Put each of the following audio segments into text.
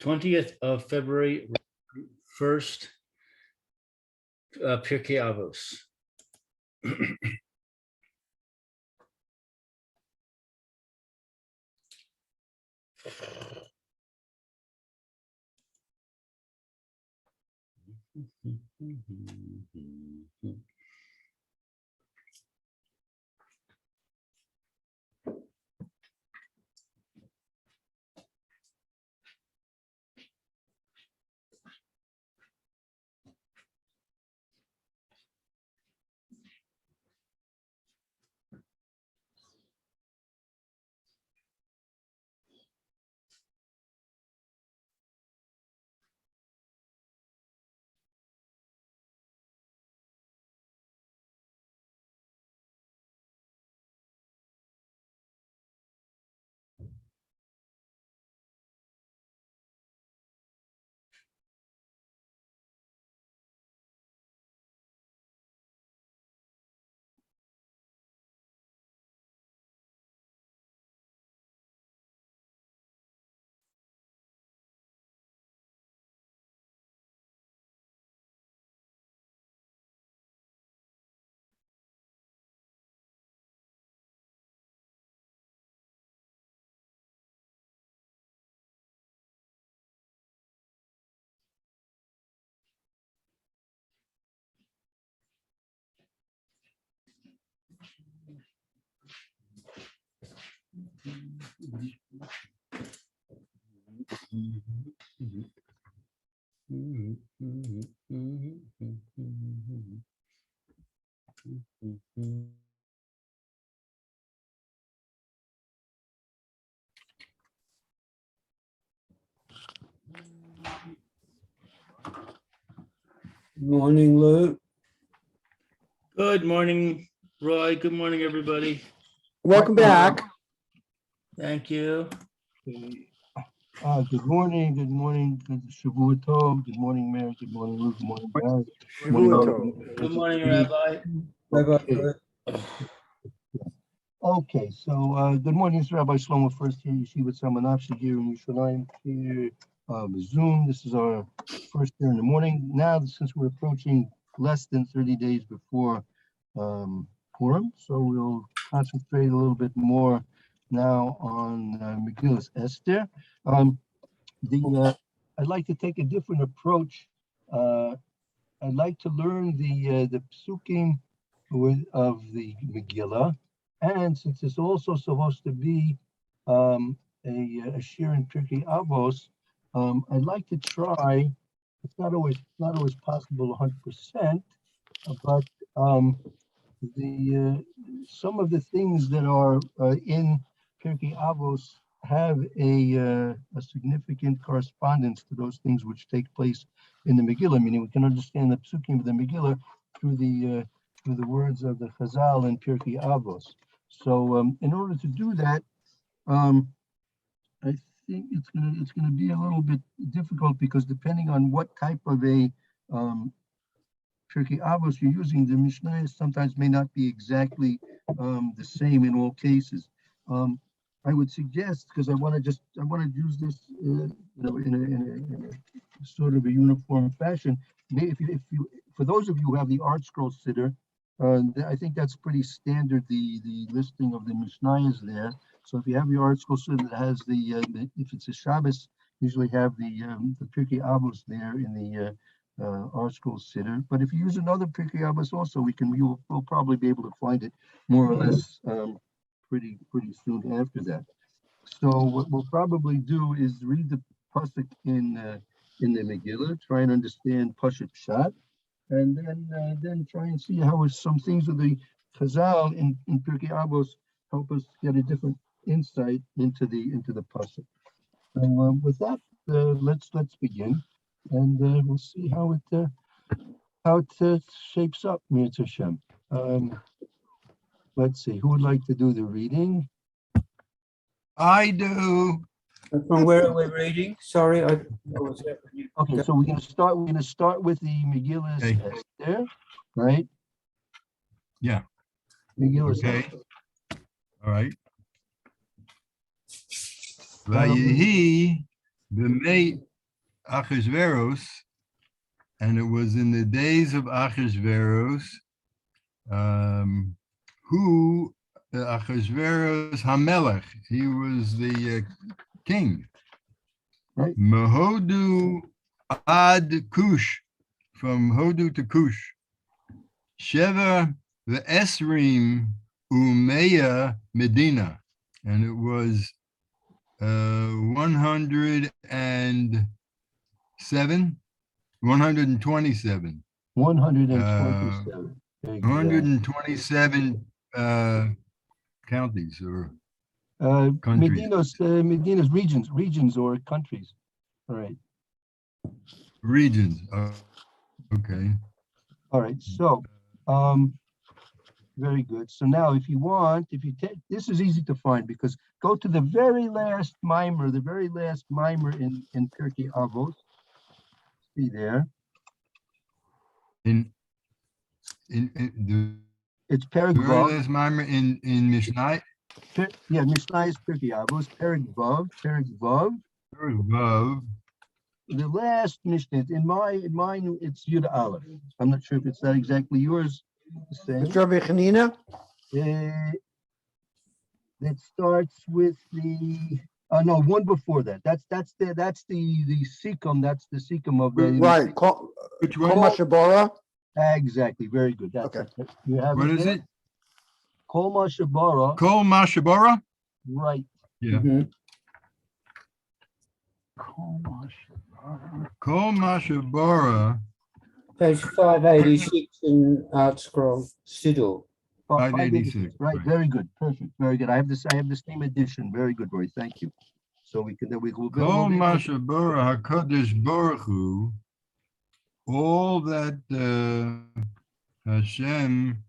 20th of February, Furst, Pierke Avos. Morning, Lou. Good morning, Roy. Good morning, everybody. Welcome back. Thank you. Good morning, good Shavua Tov, good morning, Mayor, good morning, Lou, good morning, Barry. Shavua Tov. Good morning, Rabbi. Okay, so good morning, this is Rabbi Shlomo Furst here, Yeshiva Samanafshi here in Yerushalayim, here Zoom. This is our first here in the morning. Now, since we're approaching less than 30 days before Purim, so we'll concentrate a little bit more now on Megillas Esther. I'd like to take a different approach. I'd like to learn the psukim of the Megillah, and since it's also supposed to be a shir in Pirkei Avos, I'd like to try. It's not always possible 100%, but some of the things that are in Pirkei Avos have a significant correspondence to those things which take place in the Megillah. Meaning, we can understand the psukim of the Megillah through the words of the Chazal in Pirkei Avos. So, in order to do that, I think it's gonna be a little bit difficult, because depending on what type of a Pirkei Avos you're using, the Mishnah sometimes may not be exactly the same in all cases. I would suggest, because I want to use this, in a sort of a uniform fashion. If you, for those of you who have the Art Scroll Siddur, I think that's pretty standard. The listing of the Mishnah is there. So if you have your Art Scroll Siddur that has if it's a Shabbos, usually have the Pirkei Avos there in the Art Scroll Siddur. But if you use another Pirkei Avos also, we'll probably be able to find it more or less pretty soon after that. So what we'll probably do is read the pasuk in the Megillah, try and understand Pashat Pshat, and then try and see how some things of the Chazal in Pirkei Avos help us get a different insight into the pasuk. So with that, let's begin, and we'll see how it shapes up. Mitzvah Hashem. Let's see, who would like to do the reading? I do. And from where are we reading? Sorry, I was there when you. Okay, so we're gonna start with the Megillas Esther, right? Yeah. Megillas Okay. Esther. All right. Vayehi b'mei Achashverosh, and it was in the days of Achashverosh, who Achashverosh Hamelech, he was the king. Right. Mahodu ad Kush, from Hodu to Kush. Sheva ve'esrim umeya Medina, and it was 107, 127. 127. Exactly. 127 counties or countries. Medina's regions or countries. All right. Regions. Okay. All right. So, very good. So now if you take, this is easy to find because go to the very last mimer in Pierke Avos. See there. In the It's Perek very Vav. last mimer in Mishnah. Yeah, Mishnah is Pierke Avos. Perek Vav. Above. The last Mishnah in mine it's Yud Aleph. I'm not sure if it's that exactly yours. The same. Rabbi Hanina? That starts with the no, one before that. That's the Sikkim. That's the Sikkim of the Right. Which one? Kol Mashabara? Exactly. Very good. That's Okay. it. You have What is there? it? Kol Mashabara. Kol Mashabara? Right. Yeah. Mhm. Kol Mashabara. Page 586 in Art Scroll Siddur. 586, Right. right. Very good. Perfect. Very good. I have the same edition. Very good, Roy. Thank you. So we will Kol Mashabara HaKadosh Baruch Hu, all that Hashem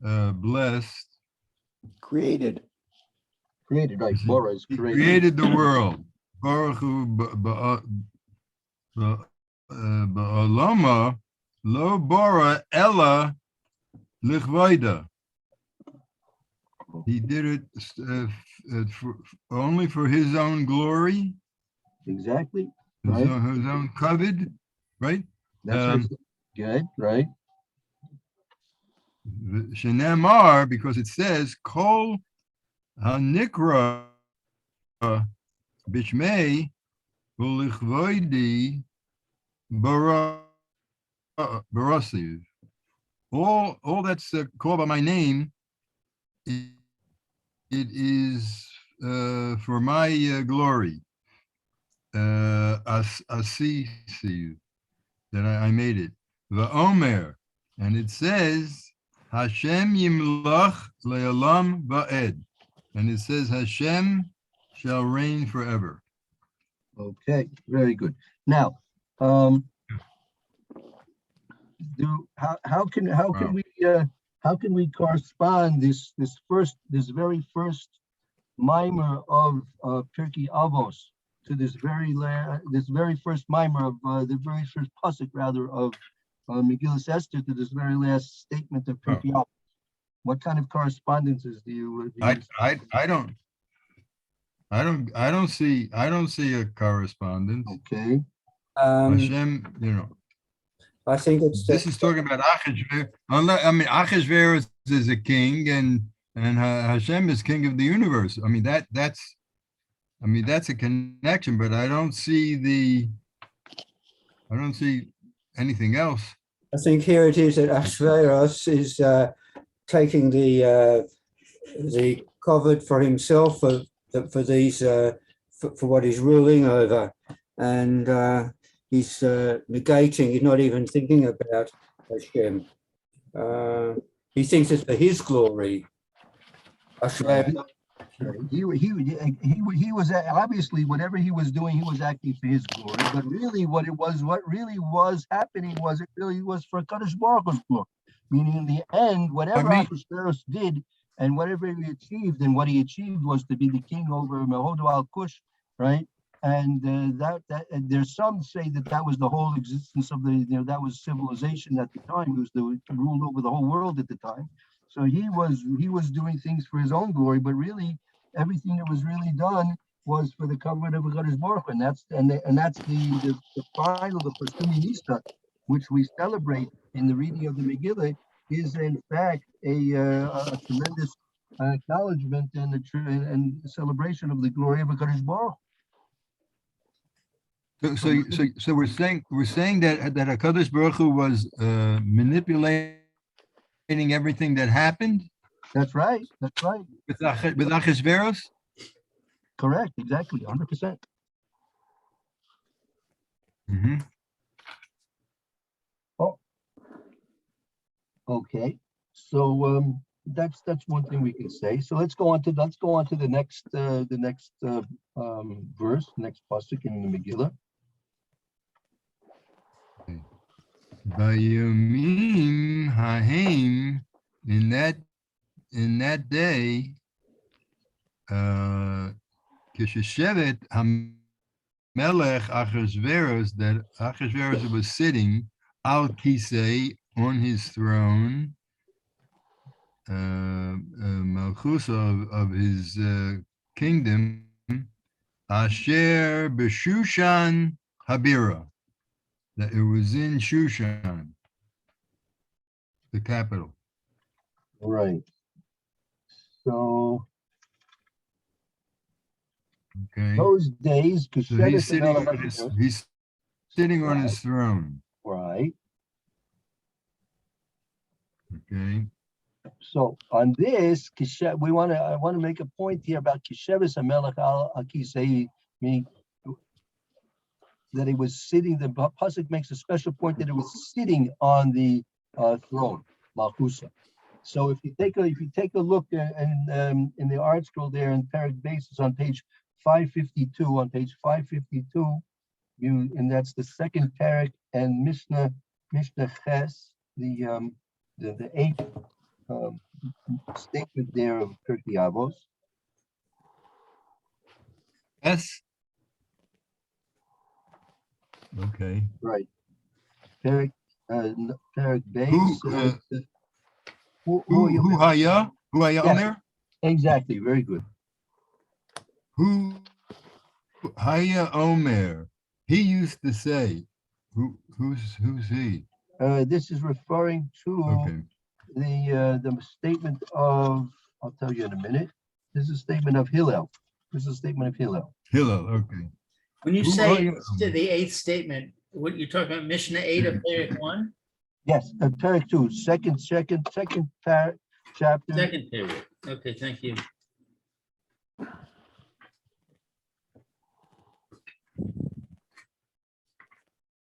blessed. created. Right. Bora is He created. created the world. Baruch Hu ba'olama lo bara ella lichvayda. He did it only for his own glory, Exactly. his Right. own covet, right? That's what it's good. Right. Shenamar, because it says kol hanikra bishmei ulichvoidi barasiv. All that's called by my name, it is for my glory. Asisi, that I made it. Va'omer, and it says Hashem yimlach le'olam va'ed, and it says Hashem shall reign forever. Okay. Very good. Now, how can we correspond this very first mimer of Pirkei Avos to this very first mimer of the very first pasuk rather of Megillas Esther to this very last statement of Pirkei Avos? What kind of correspondences do you I don't see a correspondence. Okay. Hashem, I think it's this is talking about Achashverosh. Achashverosh is a king, and Hashem is king of the universe. That's a connection, but I don't see anything else. I think here it is that Ahasuerus is taking the covet for himself for what he's ruling over, and he's negating. He's not even thinking about Hashem. He thinks it's for his glory. Hashem. He was obviously whatever he was doing, he was acting for his glory. But really, what really was happening was it really was for Kadosh Baruch Hu's glory. Meaning, in the end, whatever Ahasuerus did and whatever he achieved, and what he achieved was to be the king over Mehodu al Kush, right? And there's some say that was the whole existence of that was civilization at the time. It was ruled over the whole world at the time. So he was doing things for his own glory, but really everything that was really done was for the covenant of Hakadosh Baruch Hu, and that's the final, the Persumi Nista, which we celebrate in the reading of the Megillah, is in fact a tremendous acknowledgement and celebration of the glory of Hakadosh Baruch Hu. So we're saying that HaKadosh Baruch Hu was manipulating everything that happened That's right. That's right. with Achashverosh? Correct. Exactly. 100%. Mm-hmm. Oh, okay. So that's one thing we can say. So let's go on to the next verse, next pasuk in the Megillah. Vayomim hahem, in that day, Kisheshevet Hamelech Achashverosh, that Achashverosh was sitting al kisei, on his throne, Malchus of his kingdom, Asher b'Shushan Habira, that it was in Shushan, the capital. Right. So Okay, those days, so he's sitting on his throne. right. Okay, So on this, I want to make a point here about Kisheves Hamelech al Kisei, meaning that he was sitting. The pasuk makes a special point that it was sitting on the throne, Malchusa. So if you take a look in the art scroll there in Perek basis on page 552, on page 552, and that's the second Perek and Mishnah Ches, the eighth statement there of Pierke Avos. yes. Okay. Right. Perek base. Who haya Yes. Omer? Exactly. Very good. Who haya Omer? He used to say, who's he? This is referring to Okay. the statement of, I'll tell you in a minute. This is a statement of Hillel. Hillel. Okay. When you Who say are you? the eighth statement, what you're talking about, Mishnah 8 of Perek 1? Yes, Perek 2, second chapter. Second period. Okay, thank you.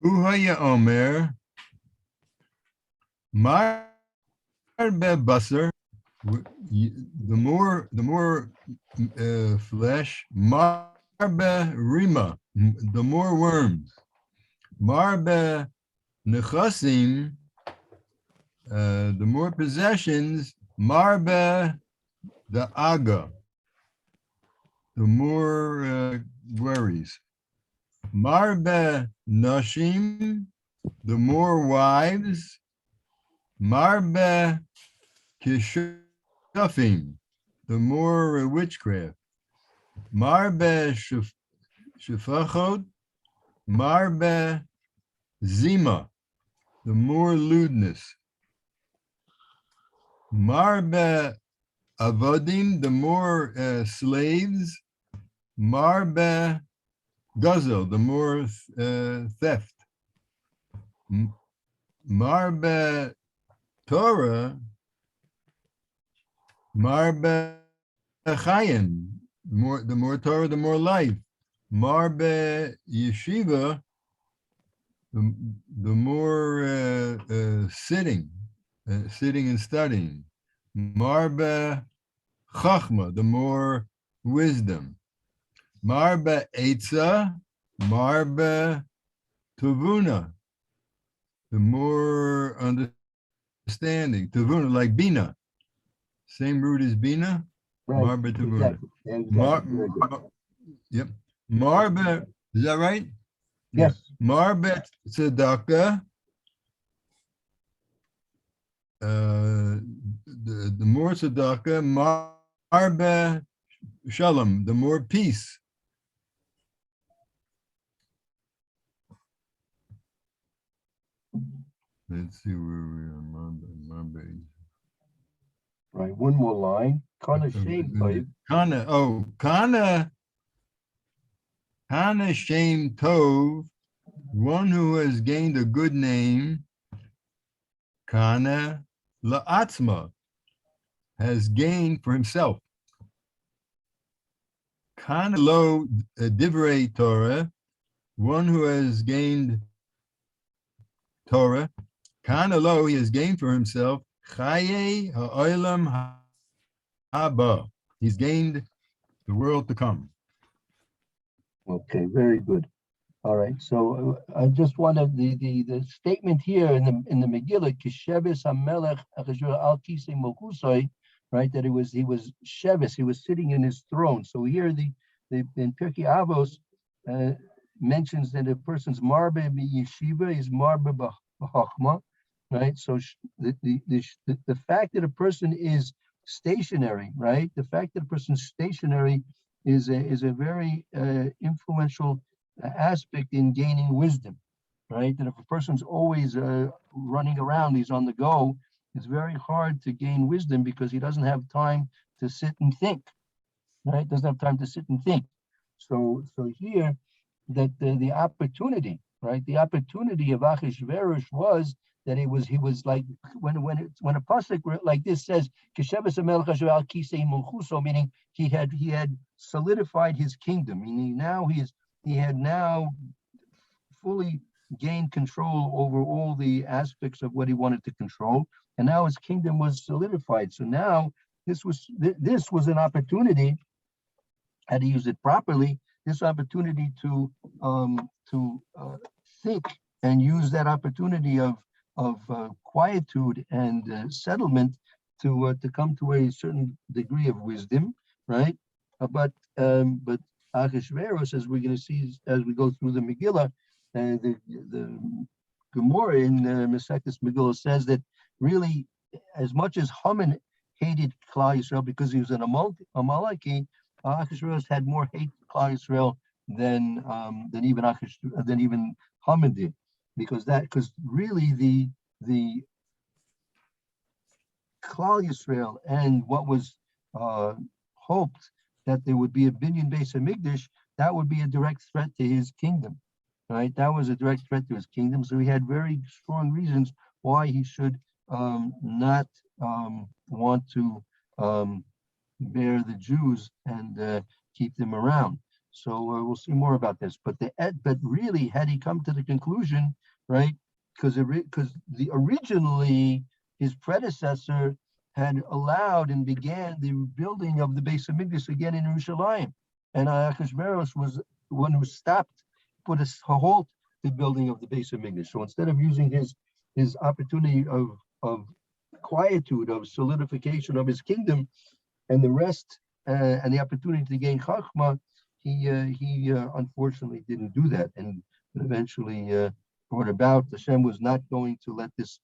Who haya Omer? Mar Basar. The more flesh, Marbe Rima, the more worms. Marbe Nechasim, the more possessions. Marbe the Aga, the more worries. Marbe Nashim, the more wives. Marbe Kishafim, the more witchcraft. Marbe Shefachot, Marbe Zima, the more lewdness. Marbe Avodim, the more slaves. Marbe Guzzle, the more theft. Marbe Torah, Marbe Chayim, the more Torah, the more life. Marbe Yeshiva, the more sitting and studying. Marbe Chachma, the more wisdom. Marbe Eitzah, Marbe Tuvuna, the more understanding. Tuvuna, like Bina. Same root as Bina. Right. Marbe Tuvuna. Exactly. Yep. Marbe, is that right? Yes. Marbe Tzedakah. The more tzedakah, Marbe Shalom, the more peace. Let's see where we are. My base. Right, one more line. Kana shame toiv. Kana Shem Tov, one who has gained a good name, Kana La'atzma, has gained for himself. Kana Lo Divrei Torah, one who has gained Torah, Kana Lo, he has gained for himself, Chaye Ha'olam Haba, he's gained the world to come. Okay, very good. All right, so I just wanted the statement here in the Megillah, Kisheves Hamelech Achashverosh Al Kisei Mokusoi, right? That he was Sheves, he was sitting in his throne. So here the in Pierke Avos mentions that a person's marbe yeshiva is marbe b'chachma, right? So the fact that a person is stationary, right? The fact that a person's stationary is a very influential aspect in gaining wisdom, right? That if a person's always running around, he's on the go, it's very hard to gain wisdom because he doesn't have time to sit and think, right? Doesn't have time to sit and think. So here, that the opportunity, right? The opportunity of Achashverosh was that he was like when a pasuk like this says, meaning he had solidified his kingdom, meaning now he had now fully gained control over all the aspects of what he wanted to control, and now his kingdom was solidified. So now this was an opportunity, had to use it properly, this opportunity to think and use that opportunity of quietude and settlement to come to a certain degree of wisdom, right? But Achashverosh, as we're going to see as we go through the Megillah, the Gemara in Masechtas Megillah says that really, as much as Haman hated Klal Yisrael because he was an Amaleki, Achashverosh had more hate for Klal Yisrael than even Haman did, because really the Klal Yisrael and what was hoped that there would be a binyan Beis Hamikdash, that would be a direct threat to his kingdom, right? That was a direct threat to his kingdom. So he had very strong reasons why he should not want to bear the Jews and keep them around. So we'll see more about this. But really, had he come to the conclusion, right? Because originally his predecessor had allowed and began the building of the Beis Hamikdash again in Yerushalayim, and Achashverosh was the one who put a halt to the building of the Beis Hamikdash. So instead of using his opportunity of quietude, of solidification of his kingdom, and the rest, and the opportunity to gain chachma, he unfortunately didn't do that, and eventually brought about. Hashem was not going to let this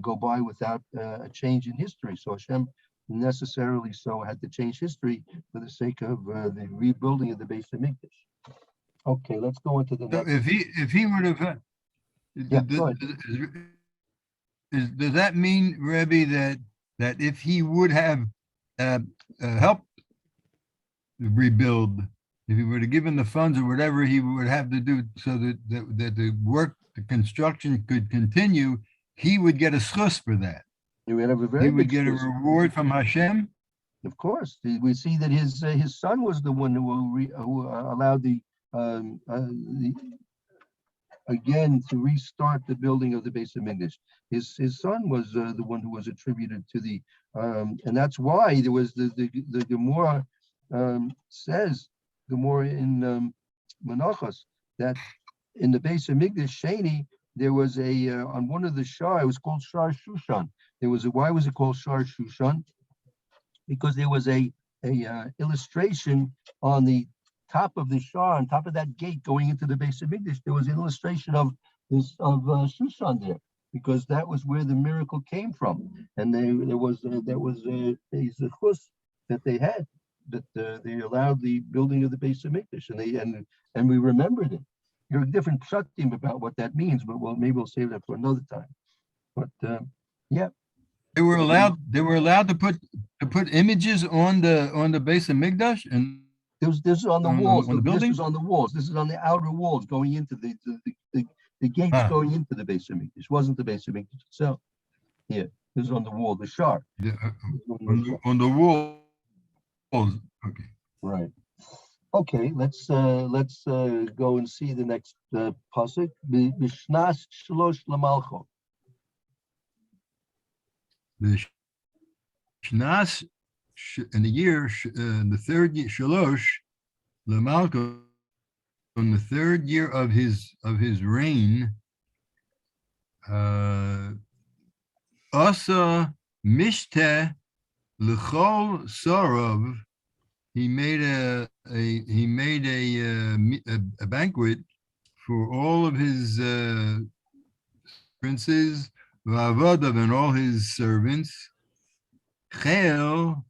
go by without a change in history. So Hashem necessarily so had to change history for the sake of the rebuilding of the Beis Hamikdash. Okay, let's go into the next. If he would have, go ahead. does that mean, Rebbe, that if he would have helped rebuild, if he would have given the funds or whatever he would have to do so that the construction could continue, he would get a schus for that. He would have a very He would big get a schus. reward from Hashem. Of course, we see that his son was the one who allowed again to restart the building of the Beis Hamikdash. His son was the one who was attributed to the, and that's why there was the Gemara says, Gemara in Menachos, that in the Beis Hamikdash Sheni, there was on one of the shar, it was called Shar Shushan. Why was it called Shar Shushan? Because there was a illustration on the top of the shar, on top of that gate going into the Beis Hamikdash. There was an illustration of Shushan there, because that was where the miracle came from, and there was a zechus that they had, that they allowed the building of the Beis Hamikdash, and we remembered it. There are different pshatim about what that means, but maybe we'll save that for another time. But, yeah, They were allowed to put images on the base of Migdash and this is on the on walls. the Look, this building. is on the walls. This is on the outer walls going into the gates Ah. going into the base of Mikdash. Wasn't the base of Mikdash itself. Here, this is on the wall, the shard. On the walls. Okay. Right. Okay, let's go and see the next pasuk. Bishnas shlosh lamalcho. The Shnas in the year, the third year, Shalosh, Lamalko, on the third year of his reign, Asa Mishte L'chol Sorov. He made a banquet for all of his princes, Vavodav, and all his servants. Chel,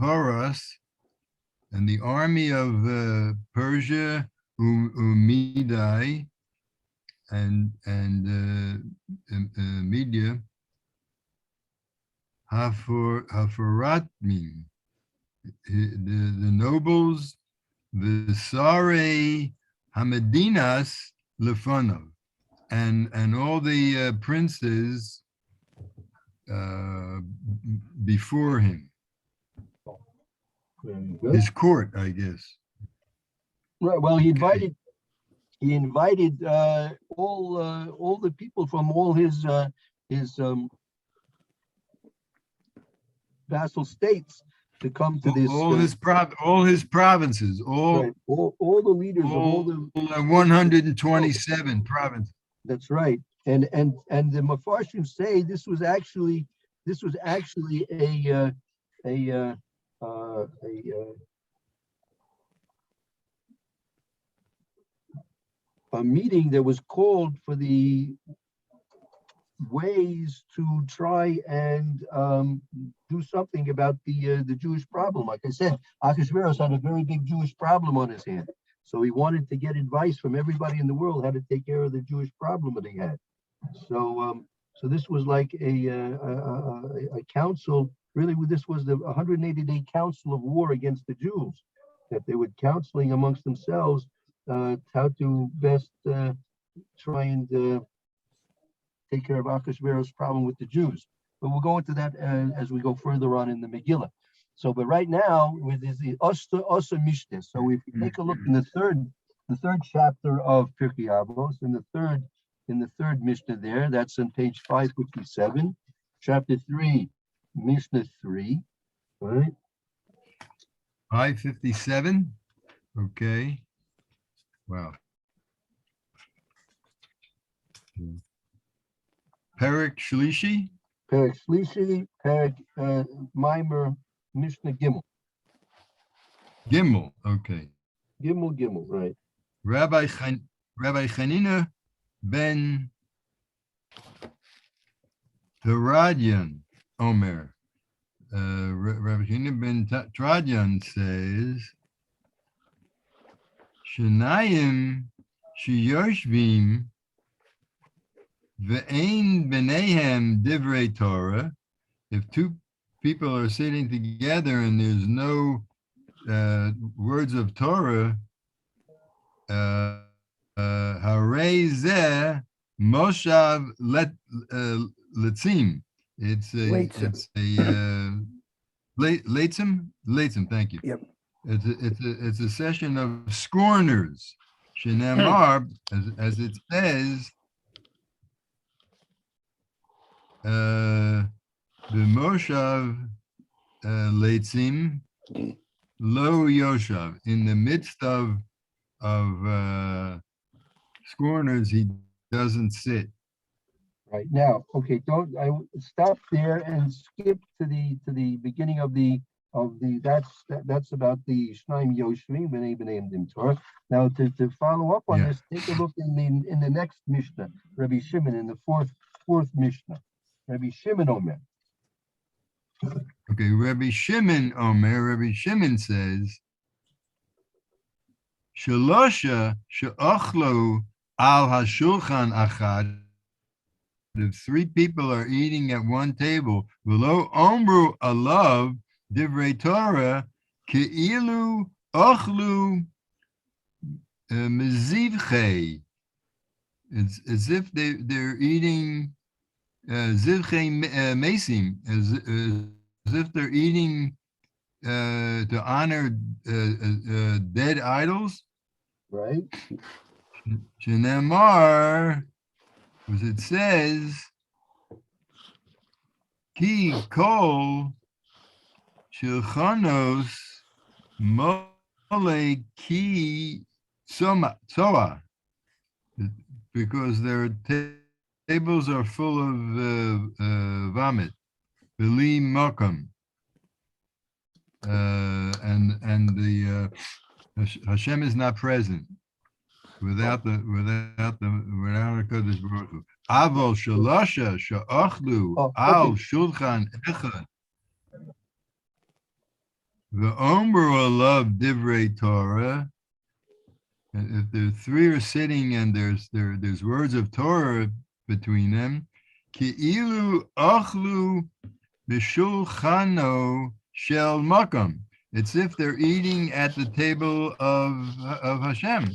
Horas, and the army of Persia, Umidai, and Media, Haforatmin, the nobles, the Sare Hamedinas Lefanov, and all the princes before him, Very good. his court, I guess. Right. Well, he invited all the people from all his vassal states to come to this. All his provinces, Right, all the leaders of all the. 127 provinces. That's right, and the Mefarshim say this was actually a meeting that was called for the ways to try and do something about the Jewish problem. Like I said, Achashverosh had a very big Jewish problem on his hand, so he wanted to get advice from everybody in the world how to take care of the Jewish problem that he had. So this was like a council. Really, this was the 180-day council of war against the Jews, that they were counseling amongst themselves how to best try and take care of Achashverosh's problem with the Jews. But we'll go into that as we go further on in the Megillah. So, but right now, with the Osa Mishtes. So if you take a look in the third chapter of Pierke Avos, in the third Mishnah there, that's on page 557, chapter 3, Mishnah 3, right? 557. Okay. Wow. Perek Shlishi. Perek Shlishi, Perek Maimer, Mishnah Gimel. Gimel. Okay. Gimel, right. Rabbi Chanina ben Teradian Omer. Rabbi Chanina ben Teradian says, Shenayim sheyoshvim ve'ein b'neihem divrei Torah. If two people are sitting together and there's no words of Torah, Harei zeh moshav letzim. It's a leitzim. Thank you. Yep. It's a session of scorners. Shenamar, as it says, the moshav leitzim lo yoshav, in the midst of scorners he doesn't sit. Right now, okay, I stop there and skip to the beginning of the that's about the Shnaim Yoshvim B'nei Dim Torah. Now to follow up on this, take a look in the next Mishnah, Rabbi Shimon, in the fourth Mishnah, Rabbi Shimon Omer. Okay, Rabbi Shimon Omer. Rabbi Shimon says, Shalosha she'achlo al hashulchan achad if three people are eating at one table, v'lo omru alav divrei Torah ke'ilu ochlu mezivchei. It's as if they're eating zivchei mesim, as if they're eating to honor dead idols. Right? Shenemar, as it says, ki kol shulchanos mole ki soa, because their tables are full of vomit, beli mokum, and the Hashem is not present without a Kodesh Baruch Hu. Avos shalosha sha'achlu al shulchan echad. The Omer alav divrei Torah. And if the three are sitting and there's words of Torah between them, ki'ilu achlu b'shulchano shel makom. It's if they're eating at the table of Hashem.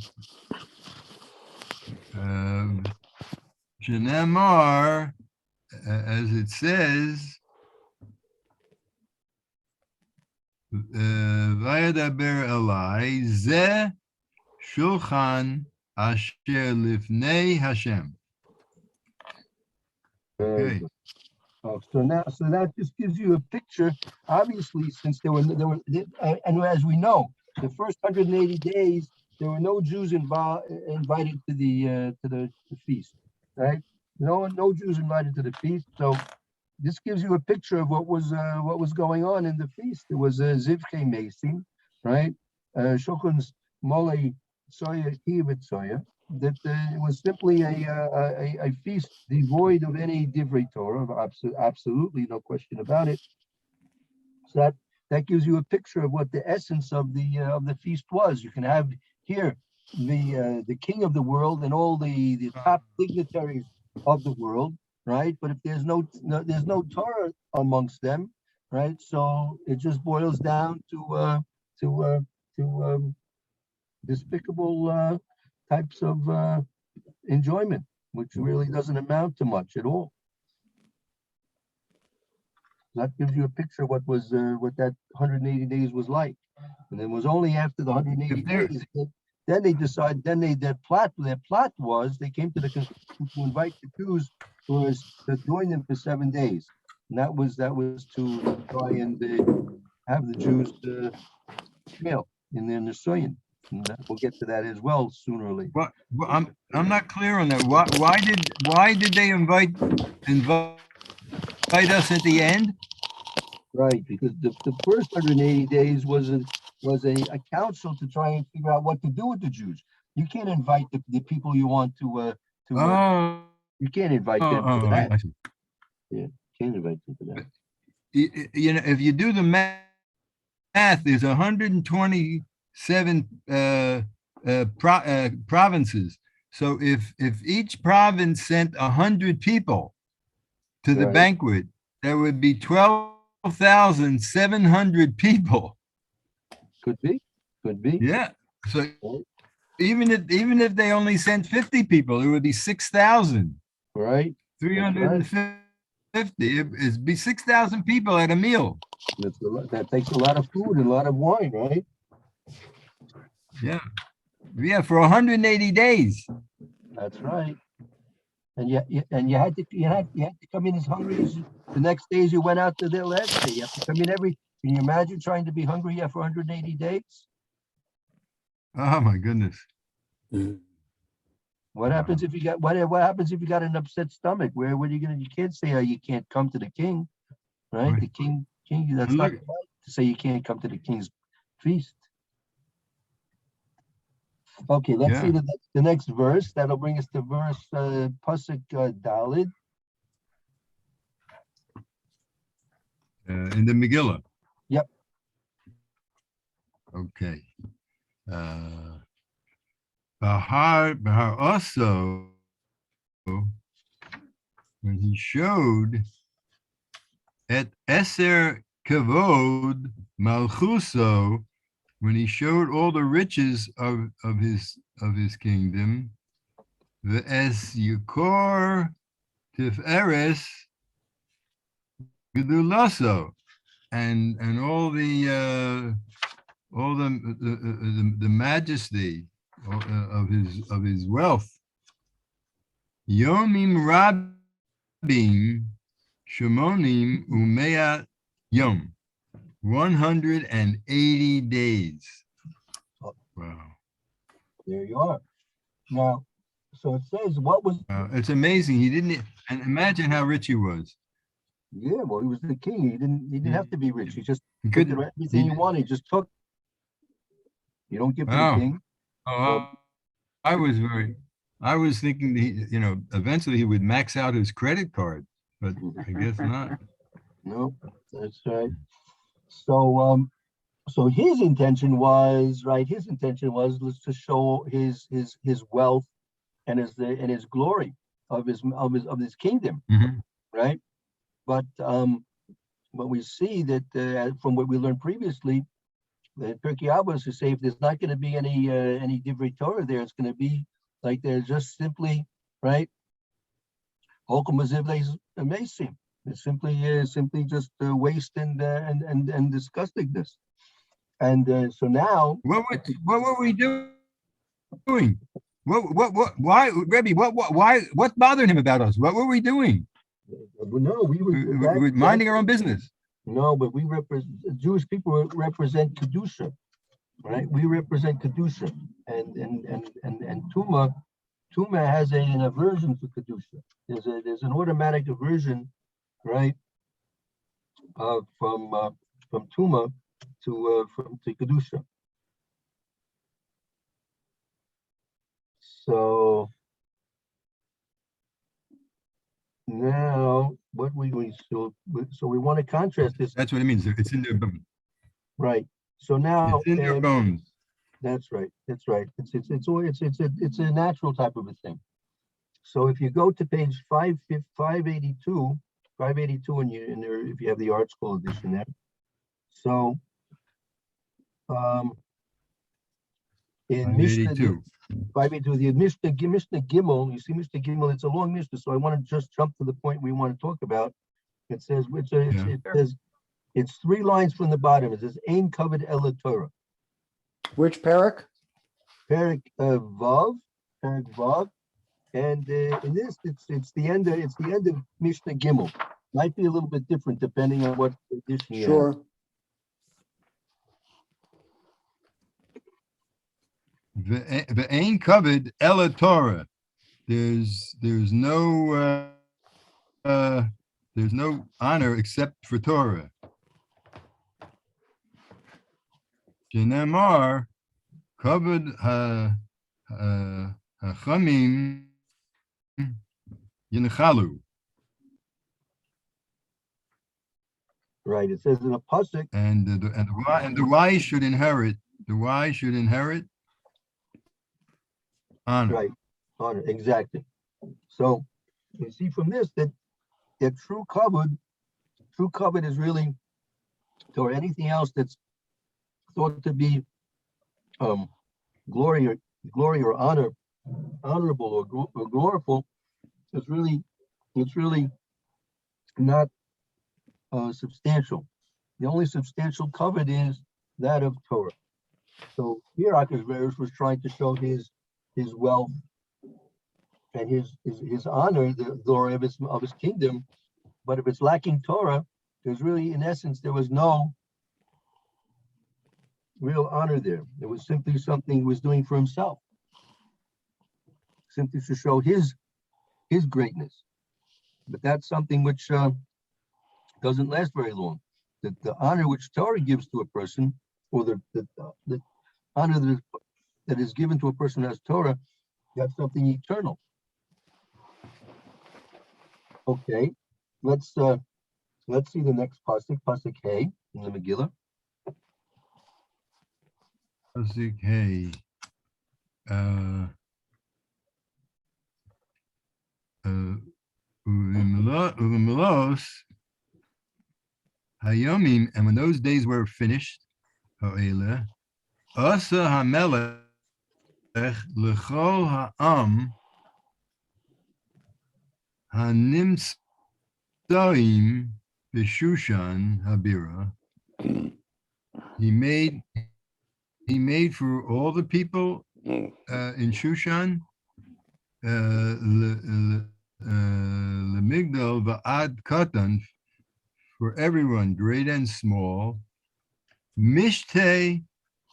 Shenemar, as it says, Vayadaber Elai Ze Shulchan Asher Lifnei Hashem. Okay. Oh, so that just gives you a picture. Obviously, since there were, and as we know, the first 180 days there were no Jews invited to the feast, right? No Jews invited to the feast. So this gives you a picture of what was going on in the feast. There was a zivchei mesim, right? Shulchan's mole soya kivet soya. That it was simply a feast devoid of any divrei Torah, absolutely no question about it. So that gives you a picture of what the essence of the feast was. You can have here the king of the world and all the top dignitaries of the world, right? But if there's no Torah amongst them, right? So it just boils down to despicable types of enjoyment, which really doesn't amount to much at all. That gives you a picture of what that 180 days was like. And it was only after the 180 days then they decided. Their plot was they came to the conclusion to invite the Jews to join them for 7 days, and that was to try and have the Jews fail in their Nisuyin. We'll get to that as well sooner or later. Well, I'm not clear on that. Why did they invite us at the end? Right, because the first 180 days was a council to try and figure out what to do with the Jews. You can't invite the people you want to you can't invite them to that. I see. Yeah, can't invite them to that. You know, if you do the math, there's 127 provinces. So if each province sent 100 people to the banquet, there would be 12,700 people. Could be. Yeah. So even if they only sent 50 people, it would be 6,000. Right. 350. It'd be 6,000 people at a meal. That takes a lot of food and a lot of wine, right? Yeah. Yeah, for 180 days. That's right. And you had to come in as hungry as the next day as you went out to their last day. You have to come in can you imagine trying to be hungry for 180 days? Oh my goodness. What happens if you got what happens if you got an upset stomach? Where are you gonna? You can't say you can't come to the king, right? The king. That's not right to say you can't come to the king's feast. Okay, let's see the next verse. That'll bring us to verse Pasuk Dalid. In the Megillah. Yep. Okay. Bahar also when he showed at Esther Kavod Malchuso, when he showed all the riches of his kingdom, the Es Yukor Tiferes Gedulaso, and all the majesty of his wealth. Yomim Rabim Shemonim Umea Yom, 180 days. Wow. There you are. Now, so it says, what was? It's amazing. He didn't, and imagine how rich he was. Yeah, well, he was the king. He didn't have to be rich. He just He took couldn't. everything he wanted. He just took. You don't give to the Wow. king. Oh, I was thinking eventually he would max out his credit card, but I guess not. No, that's right. So his intention was right. His intention was to show his wealth and his glory of his kingdom, Mhm. right? But we see that from what we learned previously, that Pierke Avos to say if there's not going to be any divrei Torah there, it's going to be like they're just simply right. Amazing. It's simply just waste and disgustingness. And so now, What were we doing? Why, Rebbe? What bothered him about us? What were we doing? no, we We're minding our own business. No, but we represent Jewish people represent kedusha, right? We represent kedusha, and Tuma has an aversion to kedusha. There's an automatic aversion, right? From Tuma to kedusha. So now, what we we want to contrast this. That's what it means. It's in their bones. Right. So now, It's in their bones. that's right. That's right. It's a natural type of a thing. So if you go to page 582, in there, if you have the Art School edition there. So, in Mishnah 582, the Mishnah Gimel, you see Mishnah Gimel, it's a long Mishnah, so I want to just jump to the point we want to talk about. It says, it's 3 lines from the bottom. It says, Ein covered Ela Torah. Which parak? Perik Vav, and in this, it's the end of Mishnah Gimel. Might be a little bit different depending on what edition you have. Sure. The ain't covered Ella Torah. There's no honor except for Torah. Shenemar covered Hachamim Yinchalu. Right. It says in a pasuk, And the wise should inherit. The wise should inherit honor. right, honor, exactly. So you see from this that true covet is really, or anything else that's thought to be glory or honor, honorable or gloriful, it's really not substantial. The only substantial covet is that of Torah. So here Achashverosh was trying to show his wealth and his honor, the glory of his kingdom. But if it's lacking Torah, there's really, in essence, there was no real honor there. It was simply something he was doing for himself, simply to show his greatness. But that's something which doesn't last very long. The honor which Torah gives to a person, or the honor that is given to a person as Torah, that's something eternal. Okay, let's see the next pasuk Hey in the Megillah. Pasuk Hey. Uvimloch Avos Hayomim, and when those days were finished, Ha'ele, Asa HaMelech L'chol Ha'am Hanimtzaim B'Shushan Habira. He made for all the people in Shushan Lemigdal Va'ad Katan, for everyone, great and small, Mishteh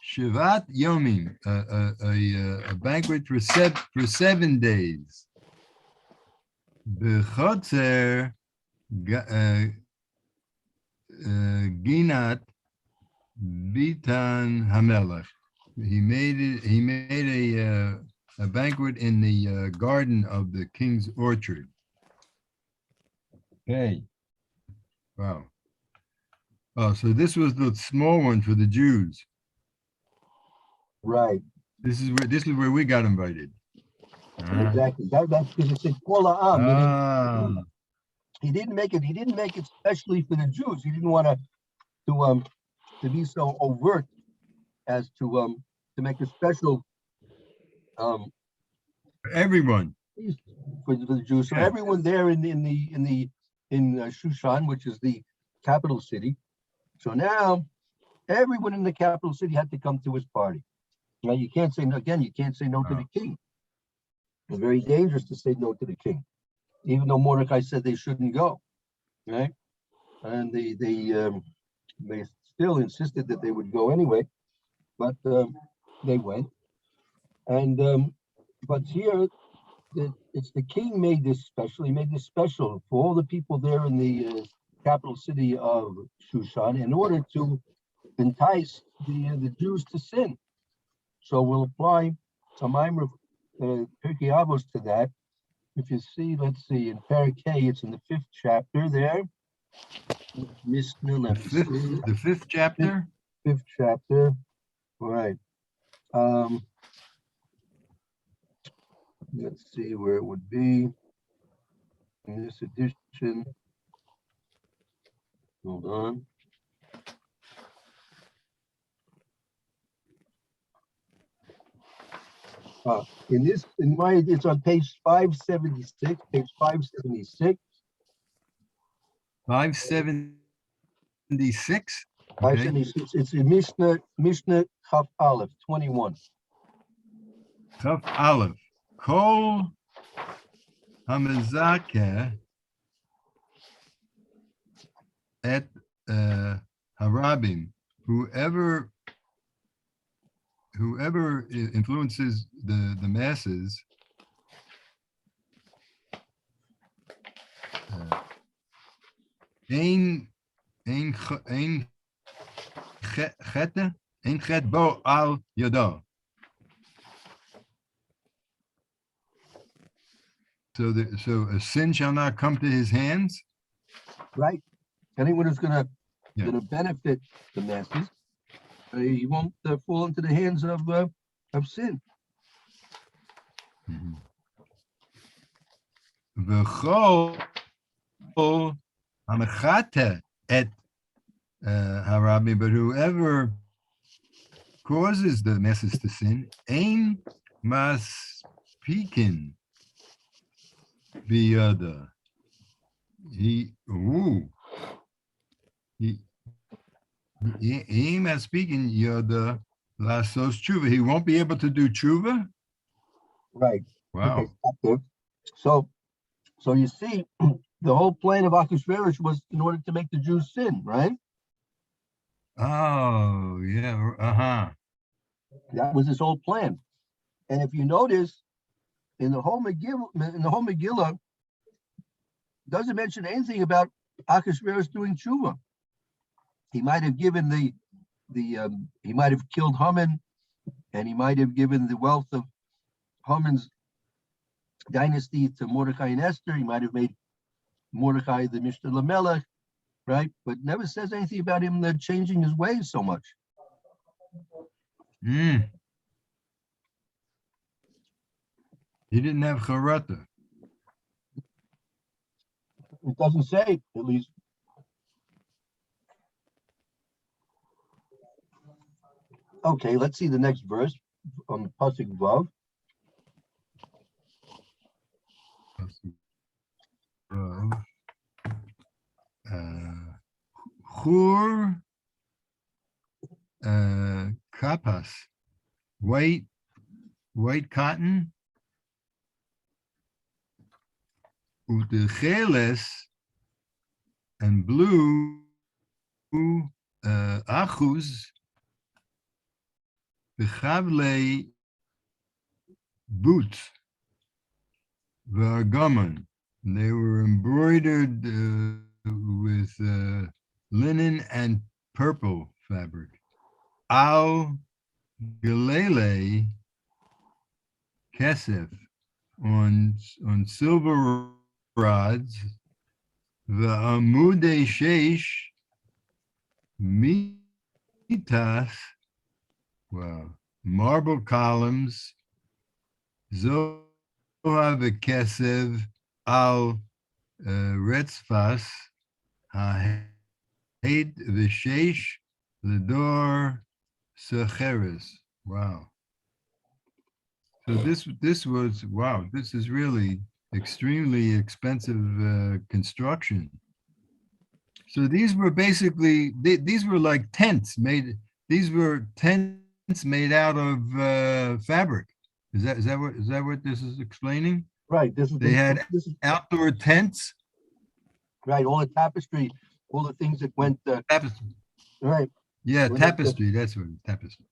Shivat Yomim, a banquet for 7 days. B'chotzer Ginat Bitan Hamelech. He made a banquet in the garden of the king's orchard. Okay. Wow. Oh, so this was the small one for the Jews. Right, This is where we got invited. exactly. That's because it said Kol Ha'am. Ah, He didn't make it specially for the Jews. He didn't want to be so overt as to make a special everyone. feast for the Jews. So Yeah. everyone there in Shushan, which is the capital city. So now everyone in the capital city had to come to his party. Now you can't say no again. You can't say no to the king. It's very dangerous to say no to the king, even though Mordecai said they shouldn't go. Right, and they still insisted that they would go anyway, but they went. And but here, it's the king made this special. He made this special for all the people there in the capital city of Shushan in order to entice the Jews to sin. So we'll apply a mimer Pierke Avos to that. If you see, let's see, in Pierke, it's in the 5th chapter there. Mishnah, let me see. The fifth chapter. 5th chapter. All right. Let's see where it would be in this edition. Hold on. It's on page 576, page 576. 576. 576. It's in Mishnah Chaf Aleph 21. Chaf Aleph. Kol Hamazakeh et Harabim. Whoever influences the masses, ein chet bo al yado. So a sin shall not come to his hands. Right. Anyone who's gonna Yeah. benefit the masses, he won't fall into the hands of sin. V'chol hamechate et harabim, but whoever causes the masses to sin, ein maspikin biyada. He ain't speaking yada lasos tshuva. He won't be able to do tshuva. Right. Wow. Okay, stop there. So you see, the whole plan of Achashverosh was in order to make the Jews sin, right? Oh yeah. That was his whole plan. And if you notice, in the whole Megillah, doesn't mention anything about Achashverosh doing tshuva. He might have given he might have killed Haman, and he might have given the wealth of Haman's dynasty to Mordecai and Esther. He might have made Mordecai the Mishnah Lamelech, right? But never says anything about him changing his ways so much. He didn't have charata. It doesn't say, at least. Okay, let's see the next verse on Pasuk Vav. Chur kapas, white cotton, utecheles, and blue achuz, bechavle boots, v'argaman. They were embroidered with linen and purple fabric. Al Galele Kesef, on silver rods, the Amude Sheish Mitas, well, marble columns, Zohar Kesev Al Retzfas, Ha'ed V'Sheish Ledor Secheres. Wow. So this was, wow, this is really extremely expensive construction. So these were basically, these were like tents made, these were tents made out of fabric. Is that what this is explaining? Right, this is. They had this is, outdoor tents. right, all the tapestry, all the things that went, Tapestry. right, Yeah, Well, that's tapestry, that's what, tapestry.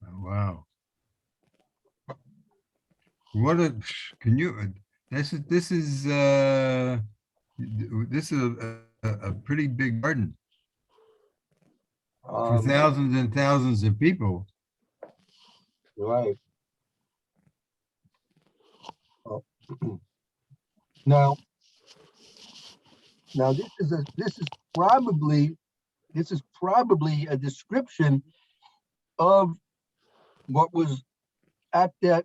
Oh, wow. What a, can you, this is a pretty big garden for thousands and thousands of people. right. Oh. Now, this is probably a description of what was at that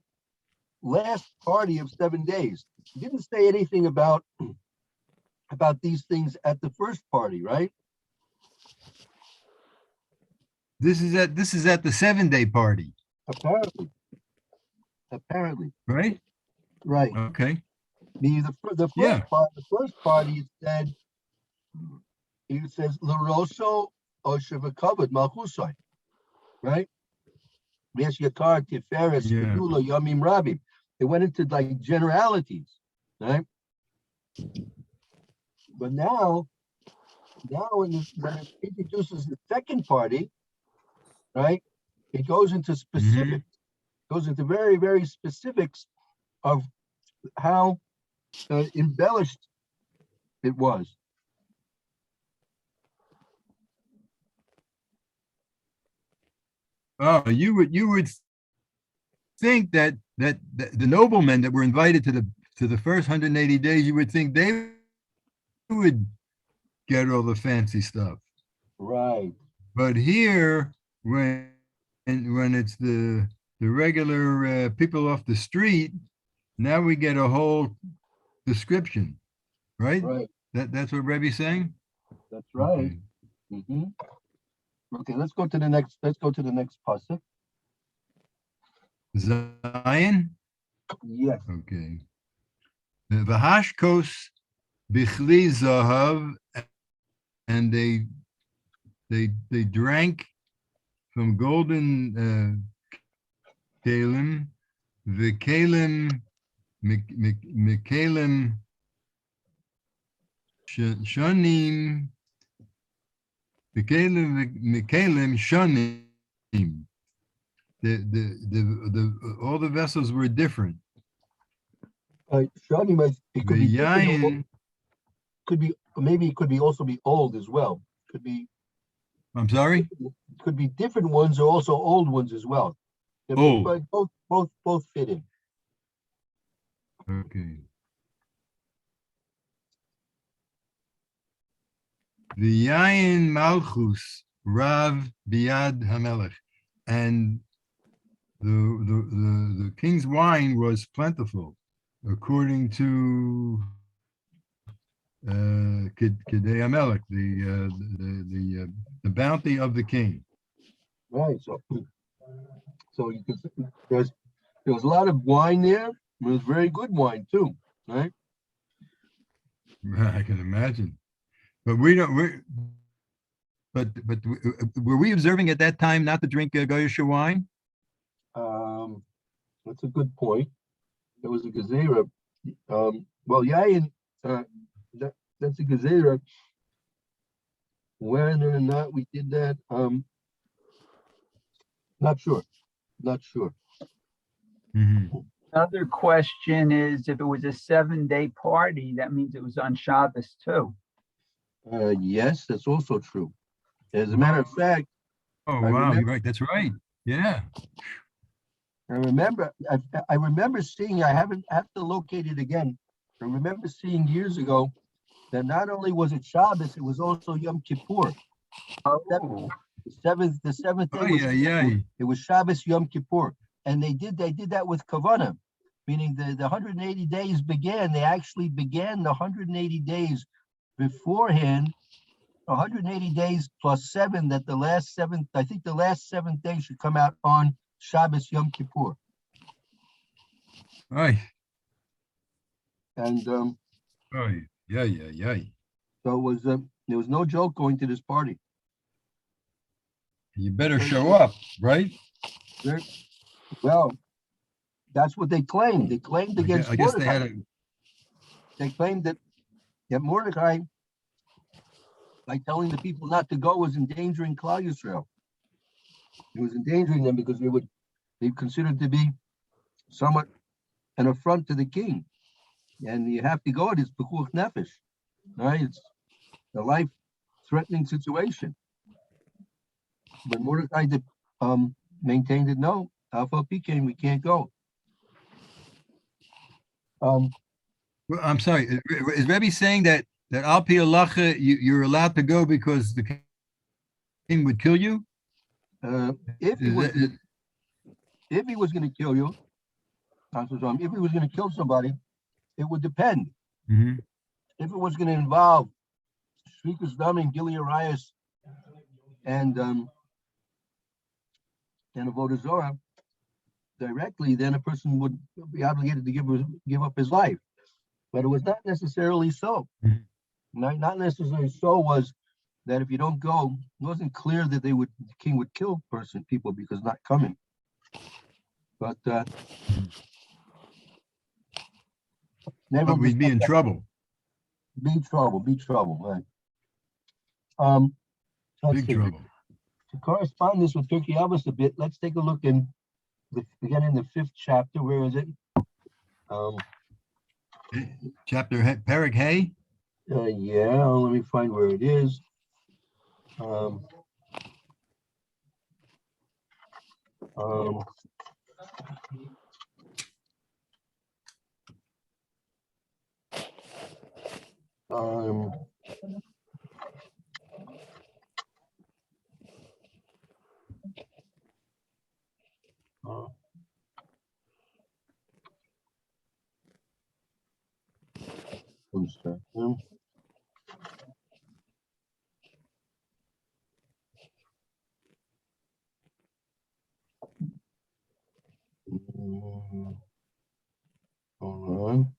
last party of 7 days. He didn't say anything about these things at the first party, right? This is at the 7-day party, Apparently, right? right. Okay. The Yeah. first party it says Laroso Oshevakavad Malchusai, right? Yes, Yakar Tiferes Yeah. Gedula Yamim Rabim. It went into like generalities, right? But now when it introduces the second party, right? It goes into specifics, goes into very, very specifics of how embellished it was. Oh, you would think that the noblemen that were invited to the first 180 days, you would think they would get all the fancy stuff. Right. But here, when it's the regular people off the street, now we get a whole description, right? Right. That's what Rebbe's saying. That's right. Okay. Mm-hmm. Okay, let's go to the next pasuk. Zion. Yes. Okay. The Vahashkos Bichli Zahav, and they drank from golden kalim, the kalim mikalim shanim, the kalim mikalim shanim. The all the vessels were different. Shanim, it could The be different. yain, Maybe it could also be old as well. Could be different ones or also old ones as well. Old. But both fit in. Okay. The yain malchus rav biad hamelech, and the king's wine was plentiful, according to Kidei Amelech, the bounty of the king. Right, so you can, there was a lot of wine there. It was very good wine too, right? I can imagine. But we don't, but were we observing at that time not to drink Goyish wine? That's a good point. There was a gezerah. Well, yayin, that's a gezerah. Whether or not we did that, not sure, not sure. Mhm. Another question is if it was a 7-day party, that means it was on Shabbos too. Yes, that's also true. As a matter of fact, Oh, I wow, remember- you're right. That's right. Yeah. I remember seeing, I have to locate it again. I remember seeing years ago that not only was it Shabbos, it was also Yom Kippur. Oh, The seventh day Oh, was, yeah. it was Shabbos Yom Kippur. And they did that with Kavanah, meaning the 180 days began, they actually began the 180 days beforehand, 180 days plus 7, that the last 7th, I think the last 7th day should come out on Shabbos Yom Kippur. Right. And Oh, yeah. so it was, there was no joke going to this party. You better show up, right? Well, that's what they claimed. They claimed against I guess they Mordecai. had a, They claimed that Mordecai, by telling the people not to go, was endangering Klal Yisrael. It was endangering them because they considered to be somewhat an affront to the king. And you have to go, it is pekuach nefesh, right? It's a life-threatening situation. But Mordecai maintained that no, Alpha Pekin, we can't go. well, I'm sorry. Is Rebbe saying that Al Pi Halacha, you're allowed to go because the king would kill you? If he Is was that- if he was going to kill you, if he was going to kill somebody, it would depend. Mhm. If it was going to involve Shrikus Dam and Gilead Arias and Avodah Zorah directly, then a person would be obligated to give up his life. But it was not necessarily so. Mhm. Not necessarily so was that if you don't go, it wasn't clear that the king would kill people because not coming. But But we'd be in trouble. Be trouble, right? Let's Big see. trouble. To correspond this with Pirke Avos a bit, let's take a look in again in the 5th chapter. Where is it? Chapter Perek Hay. Yeah, let me find where it is. Um, one second. Hold on.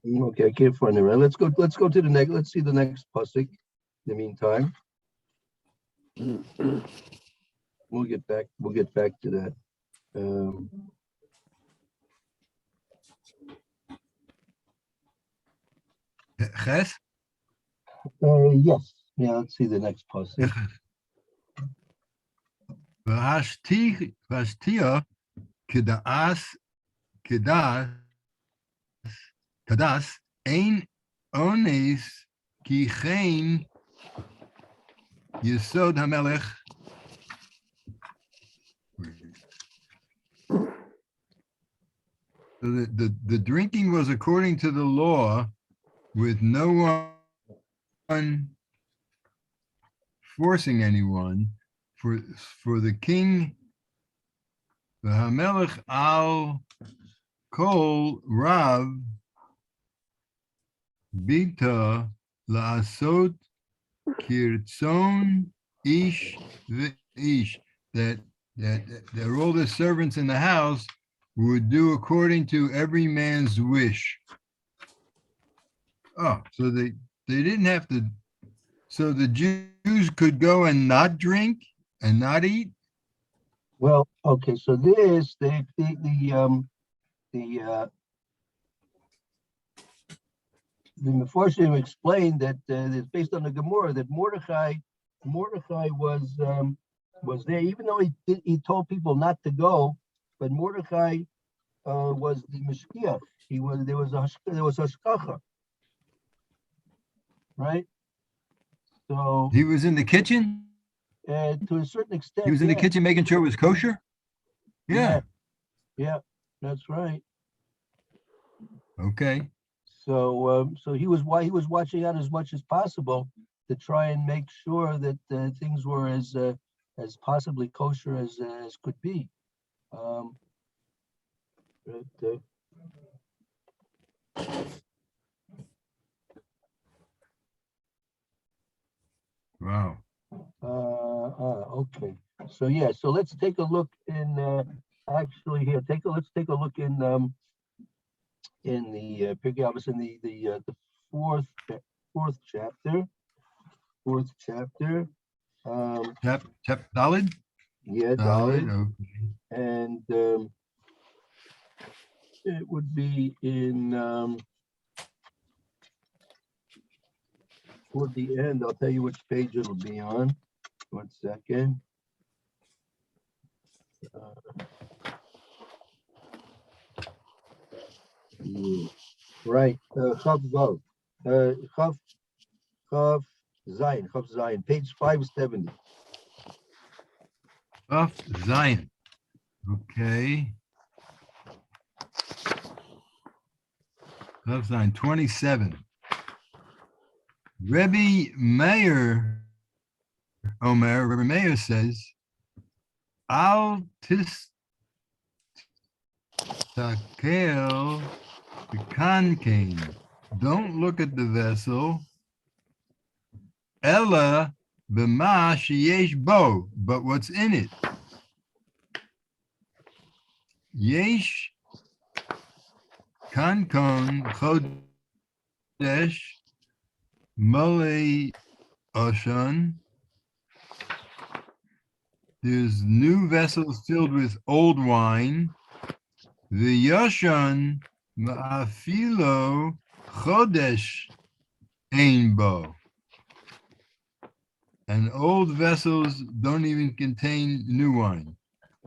Okay, I can't find it. Right, let's go to the next. Let's see the next pasuk. In the meantime, We'll get back to that. Ches? Yes, yeah, let's see the next passage. Vashtia kadas ein ones ki chen yesod hamelech. So the drinking was according to the law, with no one forcing anyone. For the king, the hamelech al kol rav bita laasot kirtzon ish ve'ish, that all the servants in the house would do according to every man's wish. Oh, so they didn't have to. So the Jews could go and not drink and not eat. Well, okay, so this the Mefarshim explained that it's based on the Gemara that Mordechai was there, even though he told people not to go, but Mordechai was the mishkiach. There was hashkacha, right? So He was in the kitchen. to a certain extent, He was in the kitchen making sure it was kosher. Yeah. Yeah, that's right. Okay. So he was watching out as much as possible to try and make sure that things were as possibly kosher as could be. Wow. Okay. So yeah. So let's take a look in actually here. Let's take a look in the Pierke Avos in the fourth chapter. Fourth chapter. Chap Dalid. Yeah, Dalid. Dalit. Okay. And it would be in toward the end. I'll tell you which page it'll be on. 1 second. Right. Chav Vav. Chav Zayin. Page 570. Of Zion. Okay. Of Zion 27. Rebbe Meir says, Al tistakel b'kankain. Don't look at the vessel. Ella b'ma sheyesh bo, but what's in it? Yesh kankon chodesh malei oshan. There's new vessels filled with old wine. The yoshan ma'afilo chodesh ein bo. And old vessels don't even contain new wine.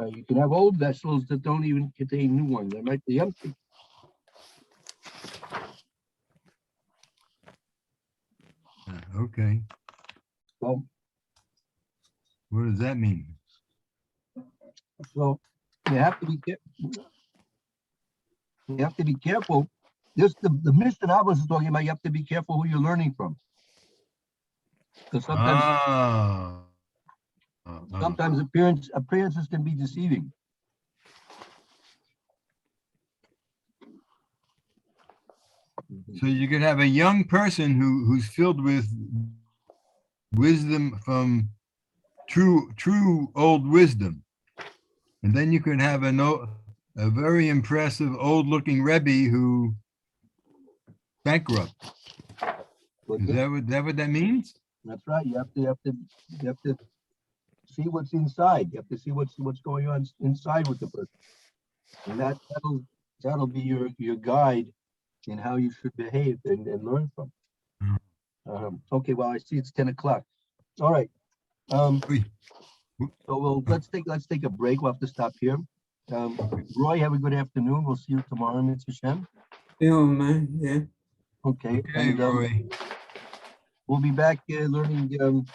You can have old vessels that don't even contain new ones. They might be empty. Okay. So, What does that mean? so you have to be careful. This the Mishnah Avos is talking about. You have to be careful who you're learning from, because sometimes appearances can be deceiving. So you could have a young person who's filled with wisdom from true old wisdom, and then you could have a very impressive old-looking Rebbe who bankrupt. Is that what that means? That's right. You have to see what's inside. You have to see what's going on inside with the person. And that'll be your guide in how you should behave and learn from. Okay, well, I see it's 10 o'clock. All right. Oi. So let's take a break. We'll have to stop here. Roy, have a good afternoon. We'll see you tomorrow, Mr. Shem. Yeah, man, yeah. Okay. Okay, And Roy. we'll be back learning